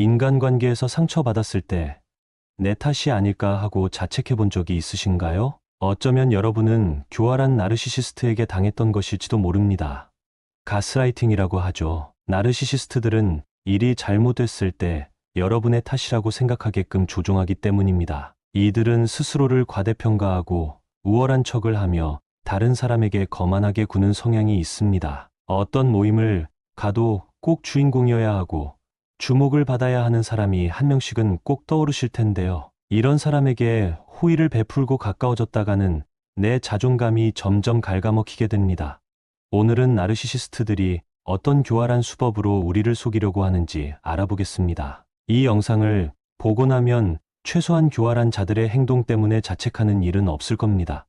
인간관계에서 상처받았을 때 내 탓이 아닐까 하고 자책해 본 적이 있으신가요? 어쩌면 여러분은 교활한 나르시시스트에게 당했던 것일지도 모릅니다. 가스라이팅이라고 하죠. 나르시시스트들은 일이 잘못됐을 때 여러분의 탓이라고 생각하게끔 조종하기 때문입니다. 이들은 스스로를 과대평가하고 우월한 척을 하며 다른 사람에게 거만하게 구는 성향이 있습니다. 어떤 모임을 가도 꼭 주인공이어야 하고 주목을 받아야 하는 사람이 한 명씩은 꼭 떠오르실 텐데요. 이런 사람에게 호의를 베풀고 가까워졌다가는 내 자존감이 점점 갉아먹히게 됩니다. 오늘은 나르시시스트들이 어떤 교활한 수법으로 우리를 속이려고 하는지 알아보겠습니다. 이 영상을 보고 나면 최소한 교활한 자들의 행동 때문에 자책하는 일은 없을 겁니다.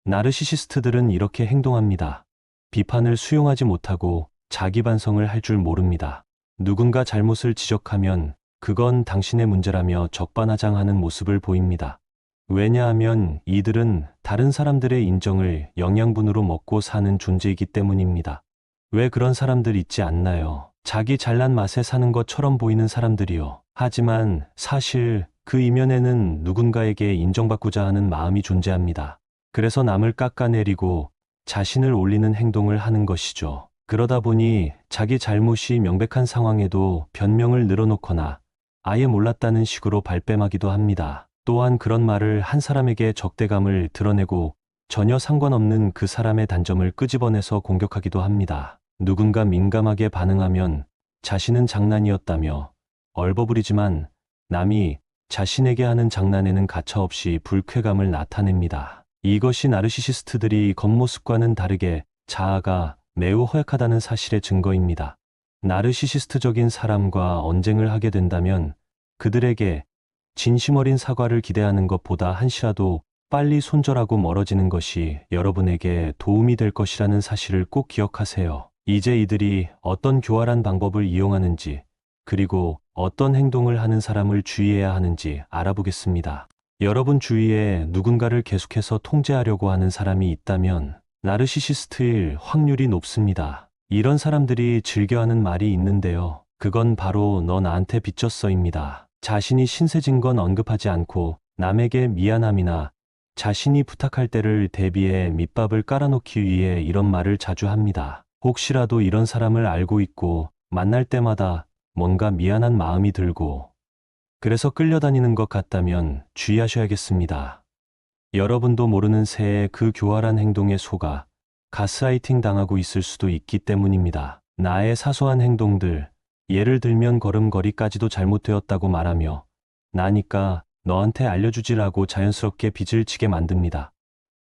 나르시시스트들은 이렇게 행동합니다. 비판을 수용하지 못하고 자기 반성을 할 줄 모릅니다. 누군가 잘못을 지적하면 그건 당신의 문제라며 적반하장하는 모습을 보입니다. 왜냐하면 이들은 다른 사람들의 인정을 영양분으로 먹고 사는 존재이기 때문입니다. 왜 그런 사람들 있지 않나요? 자기 잘난 맛에 사는 것처럼 보이는 사람들이요. 하지만 사실 그 이면에는 누군가에게 인정받고자 하는 마음이 존재합니다. 그래서 남을 깎아내리고 자신을 올리는 행동을 하는 것이죠. 그러다 보니 자기 잘못이 명백한 상황에도 변명을 늘어놓거나 아예 몰랐다는 식으로 발뺌하기도 합니다. 또한 그런 말을 한 사람에게 적대감을 드러내고 전혀 상관없는 그 사람의 단점을 끄집어내서 공격하기도 합니다. 누군가 민감하게 반응하면 자신은 장난이었다며 얼버무리지만 남이 자신에게 하는 장난에는 가차없이 불쾌감을 나타냅니다. 이것이 나르시시스트들이 겉모습과는 다르게 자아가 매우 허약하다는 사실의 증거입니다. 나르시시스트적인 사람과 언쟁을 하게 된다면 그들에게 진심 어린 사과를 기대하는 것보다 한시라도 빨리 손절하고 멀어지는 것이 여러분에게 도움이 될 것이라는 사실을 꼭 기억하세요. 이제 이들이 어떤 교활한 방법을 이용하는지 그리고 어떤 행동을 하는 사람을 주의해야 하는지 알아보겠습니다. 여러분 주위에 누군가를 계속해서 통제하려고 하는 사람이 있다면 나르시시스트일 확률이 높습니다. 이런 사람들이 즐겨하는 말이 있는데요. 그건 바로 너 나한테 빚졌어입니다. 자신이 신세진 건 언급하지 않고 남에게 미안함이나 자신이 부탁할 때를 대비해 밑밥을 깔아놓기 위해 이런 말을 자주 합니다. 혹시라도 이런 사람을 알고 있고 만날 때마다 뭔가 미안한 마음이 들고 그래서 끌려다니는 것 같다면 주의하셔야겠습니다. 여러분도 모르는 새에 그 교활한 행동에 속아 가스라이팅 당하고 있을 수도 있기 때문입니다. 나의 사소한 행동들, 예를 들면 걸음걸이까지도 잘못되었다고 말하며 나니까 너한테 알려주지라고 자연스럽게 빚을 지게 만듭니다.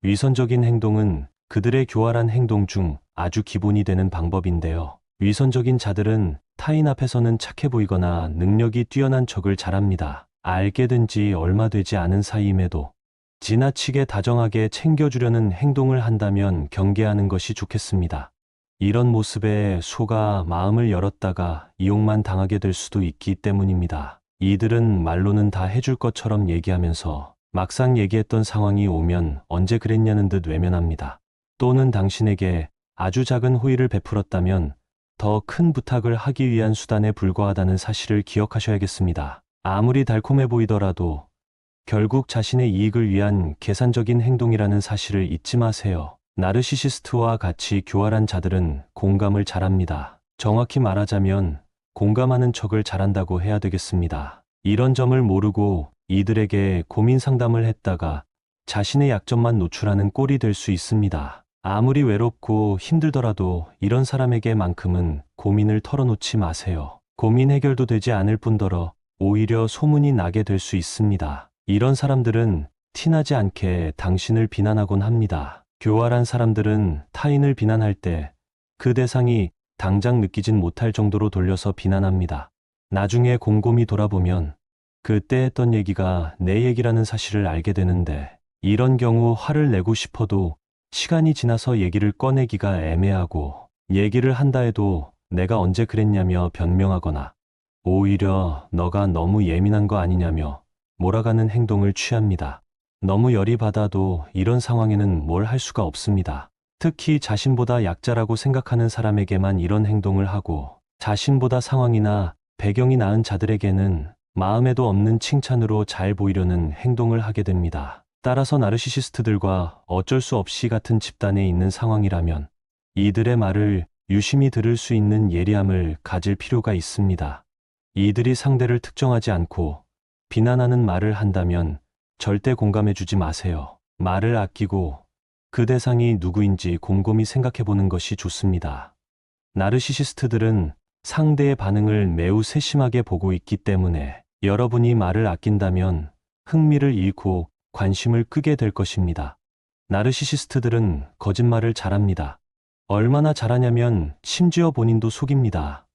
위선적인 행동은 그들의 교활한 행동 중 아주 기본이 되는 방법인데요. 위선적인 자들은 타인 앞에서는 착해 보이거나 능력이 뛰어난 척을 잘합니다. 알게 된 지 얼마 되지 않은 사이임에도 지나치게 다정하게 챙겨주려는 행동을 한다면 경계하는 것이 좋겠습니다. 이런 모습에 속아 마음을 열었다가 이용만 당하게 될 수도 있기 때문입니다. 이들은 말로는 다 해줄 것처럼 얘기하면서 막상 얘기했던 상황이 오면 언제 그랬냐는 듯 외면합니다. 또는 당신에게 아주 작은 호의를 베풀었다면 더 큰 부탁을 하기 위한 수단에 불과하다는 사실을 기억하셔야겠습니다. 아무리 달콤해 보이더라도 결국 자신의 이익을 위한 계산적인 행동이라는 사실을 잊지 마세요. 나르시시스트와 같이 교활한 자들은 공감을 잘합니다. 정확히 말하자면 공감하는 척을 잘한다고 해야 되겠습니다. 이런 점을 모르고 이들에게 고민 상담을 했다가 자신의 약점만 노출하는 꼴이 될 수 있습니다. 아무리 외롭고 힘들더라도 이런 사람에게만큼은 고민을 털어놓지 마세요. 고민 해결도 되지 않을 뿐더러 오히려 소문이 나게 될 수 있습니다. 이런 사람들은 티나지 않게 당신을 비난하곤 합니다. 교활한 사람들은 타인을 비난할 때 그 대상이 당장 느끼진 못할 정도로 돌려서 비난합니다. 나중에 곰곰이 돌아보면 그때 했던 얘기가 내 얘기라는 사실을 알게 되는데 이런 경우 화를 내고 싶어도 시간이 지나서 얘기를 꺼내기가 애매하고 얘기를 한다 해도 내가 언제 그랬냐며 변명하거나 오히려 너가 너무 예민한 거 아니냐며 몰아가는 행동을 취합니다. 너무 열이 받아도 이런 상황에는 뭘 할 수가 없습니다. 특히 자신보다 약자라고 생각하는 사람에게만 이런 행동을 하고 자신보다 상황이나 배경이 나은 자들에게는 마음에도 없는 칭찬으로 잘 보이려는 행동을 하게 됩니다. 따라서 나르시시스트들과 어쩔 수 없이 같은 집단에 있는 상황이라면 이들의 말을 유심히 들을 수 있는 예리함을 가질 필요가 있습니다. 이들이 상대를 특정하지 않고 비난하는 말을 한다면 절대 공감해주지 마세요. 말을 아끼고 그 대상이 누구인지 곰곰이 생각해보는 것이 좋습니다. 나르시시스트들은 상대의 반응을 매우 세심하게 보고 있기 때문에 여러분이 말을 아낀다면 흥미를 잃고 관심을 끄게 될 것입니다. 나르시시스트들은 거짓말을 잘합니다. 얼마나 잘하냐면 심지어 본인도 속입니다.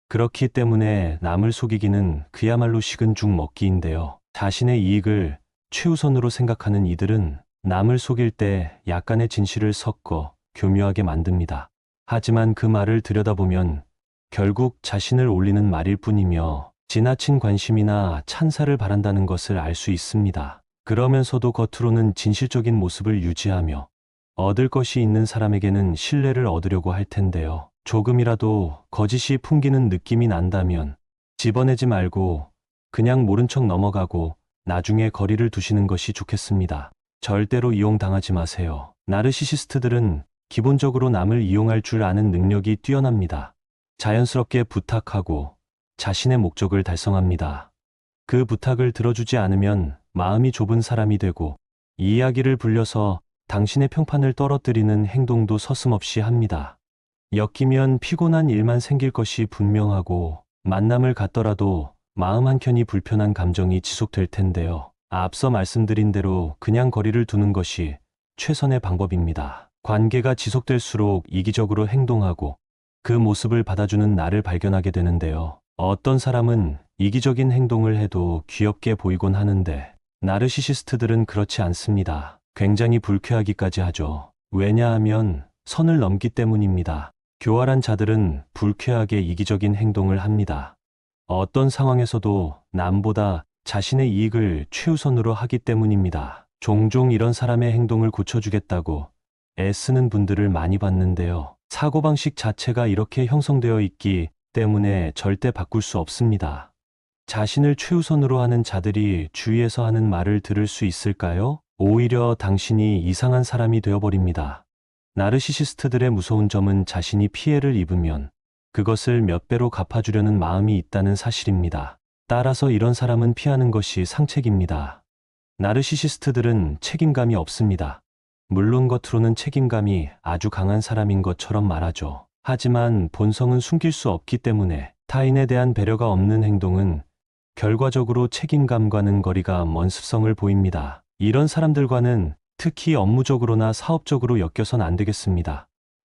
그렇기 때문에 남을 속이기는 그야말로 식은 죽 먹기인데요. 자신의 이익을 최우선으로 생각하는 이들은 남을 속일 때 약간의 진실을 섞어 교묘하게 만듭니다. 하지만 그 말을 들여다보면 결국 자신을 올리는 말일 뿐이며 지나친 관심이나 찬사를 바란다는 것을 알 수 있습니다. 그러면서도 겉으로는 진실적인 모습을 유지하며 얻을 것이 있는 사람에게는 신뢰를 얻으려고 할 텐데요. 조금이라도 거짓이 풍기는 느낌이 난다면 집어내지 말고 그냥 모른 척 넘어가고 나중에 거리를 두시는 것이 좋겠습니다. 절대로 이용당하지 마세요. 나르시시스트들은 기본적으로 남을 이용할 줄 아는 능력이 뛰어납니다. 자연스럽게 부탁하고 자신의 목적을 달성합니다. 그 부탁을 들어주지 않으면 마음이 좁은 사람이 되고 이야기를 불려서 당신의 평판을 떨어뜨리는 행동도 서슴없이 합니다. 엮이면 피곤한 일만 생길 것이 분명하고 만남을 갖더라도 마음 한켠이 불편한 감정이 지속될 텐데요. 앞서 말씀드린 대로 그냥 거리를 두는 것이 최선의 방법입니다. 관계가 지속될수록 이기적으로 행동하고 그 모습을 받아주는 나를 발견하게 되는데요. 어떤 사람은 이기적인 행동을 해도 귀엽게 보이곤 하는데 나르시시스트들은 그렇지 않습니다. 굉장히 불쾌하기까지 하죠. 왜냐하면 선을 넘기 때문입니다. 교활한 자들은 불쾌하게 이기적인 행동을 합니다. 어떤 상황에서도 남보다 자신의 이익을 최우선으로 하기 때문입니다. 종종 이런 사람의 행동을 고쳐주겠다고 애쓰는 분들을 많이 봤는데요. 사고방식 자체가 이렇게 형성되어 있기 때문에 절대 바꿀 수 없습니다. 자신을 최우선으로 하는 자들이 주위에서 하는 말을 들을 수 있을까요? 오히려 당신이 이상한 사람이 되어버립니다. 나르시시스트들의 무서운 점은 자신이 피해를 입으면 그것을 몇 배로 갚아주려는 마음이 있다는 사실입니다. 따라서 이런 사람은 피하는 것이 상책입니다. 나르시시스트들은 책임감이 없습니다. 물론 겉으로는 책임감이 아주 강한 사람인 것처럼 말하죠. 하지만 본성은 숨길 수 없기 때문에 타인에 대한 배려가 없는 행동은 결과적으로 책임감과는 거리가 먼 습성을 보입니다. 이런 사람들과는 특히 업무적으로나 사업적으로 엮여선 안 되겠습니다.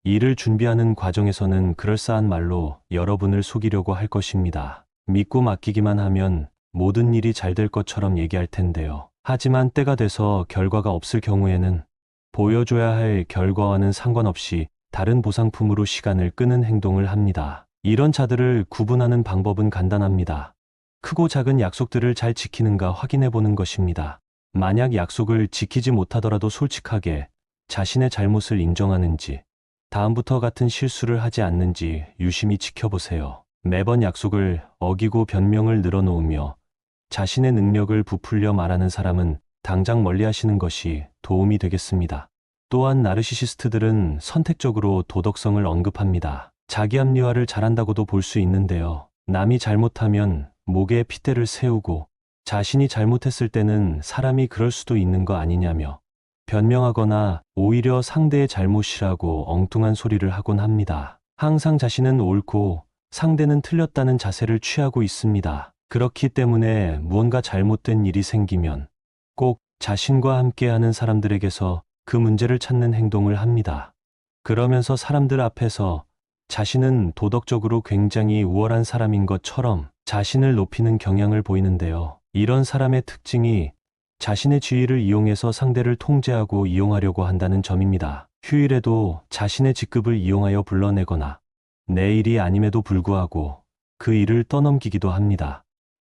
일을 준비하는 과정에서는 그럴싸한 말로 여러분을 속이려고 할 것입니다. 믿고 맡기기만 하면 모든 일이 잘 될 것처럼 얘기할 텐데요. 하지만 때가 돼서 결과가 없을 경우에는 보여줘야 할 결과와는 상관없이 다른 보상품으로 시간을 끄는 행동을 합니다. 이런 자들을 구분하는 방법은 간단합니다. 크고 작은 약속들을 잘 지키는가 확인해 보는 것입니다. 만약 약속을 지키지 못하더라도 솔직하게 자신의 잘못을 인정하는지, 다음부터 같은 실수를 하지 않는지 유심히 지켜보세요. 매번 약속을 어기고 변명을 늘어놓으며 자신의 능력을 부풀려 말하는 사람은 당장 멀리하시는 것이 도움이 되겠습니다. 또한 나르시시스트들은 선택적으로 도덕성을 언급합니다. 자기 합리화를 잘한다고도 볼 수 있는데요. 남이 잘못하면 목에 핏대를 세우고 자신이 잘못했을 때는 사람이 그럴 수도 있는 거 아니냐며 변명하거나 오히려 상대의 잘못이라고 엉뚱한 소리를 하곤 합니다. 항상 자신은 옳고 상대는 틀렸다는 자세를 취하고 있습니다. 그렇기 때문에 무언가 잘못된 일이 생기면 꼭 자신과 함께하는 사람들에게서 그 문제를 찾는 행동을 합니다. 그러면서 사람들 앞에서 자신은 도덕적으로 굉장히 우월한 사람인 것처럼 자신을 높이는 경향을 보이는데요. 이런 사람의 특징이 자신의 지위를 이용해서 상대를 통제하고 이용하려고 한다는 점입니다. 휴일에도 자신의 직급을 이용하여 불러내거나 내 일이 아님에도 불구하고 그 일을 떠넘기기도 합니다.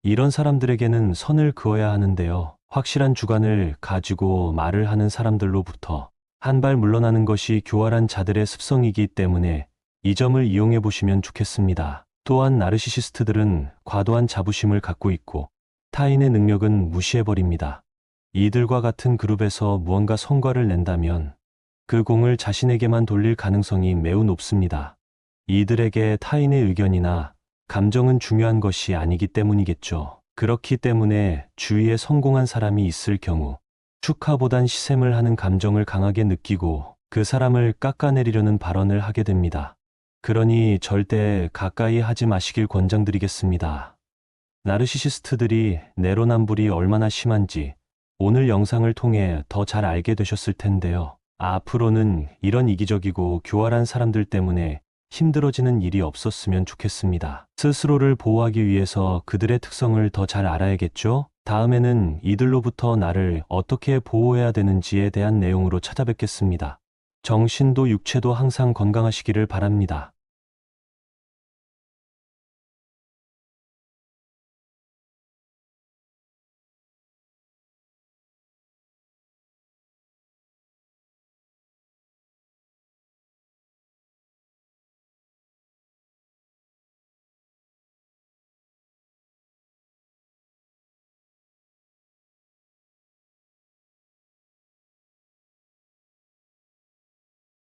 이런 사람들에게는 선을 그어야 하는데요. 확실한 주관을 가지고 말을 하는 사람들로부터 한 발 물러나는 것이 교활한 자들의 습성이기 때문에 이 점을 이용해 보시면 좋겠습니다. 또한 나르시시스트들은 과도한 자부심을 갖고 있고 타인의 능력은 무시해버립니다. 이들과 같은 그룹에서 무언가 성과를 낸다면 그 공을 자신에게만 돌릴 가능성이 매우 높습니다. 이들에게 타인의 의견이나 감정은 중요한 것이 아니기 때문이겠죠. 그렇기 때문에 주위에 성공한 사람이 있을 경우 축하보단 시샘을 하는 감정을 강하게 느끼고 그 사람을 깎아내리려는 발언을 하게 됩니다. 그러니 절대 가까이 하지 마시길 권장드리겠습니다. 나르시시스트들이 내로남불이 얼마나 심한지 오늘 영상을 통해 더 잘 알게 되셨을 텐데요. 앞으로는 이런 이기적이고 교활한 사람들 때문에 힘들어지는 일이 없었으면 좋겠습니다. 스스로를 보호하기 위해서 그들의 특성을 더 잘 알아야겠죠? 다음에는 이들로부터 나를 어떻게 보호해야 되는지에 대한 내용으로 찾아뵙겠습니다. 정신도 육체도 항상 건강하시기를 바랍니다.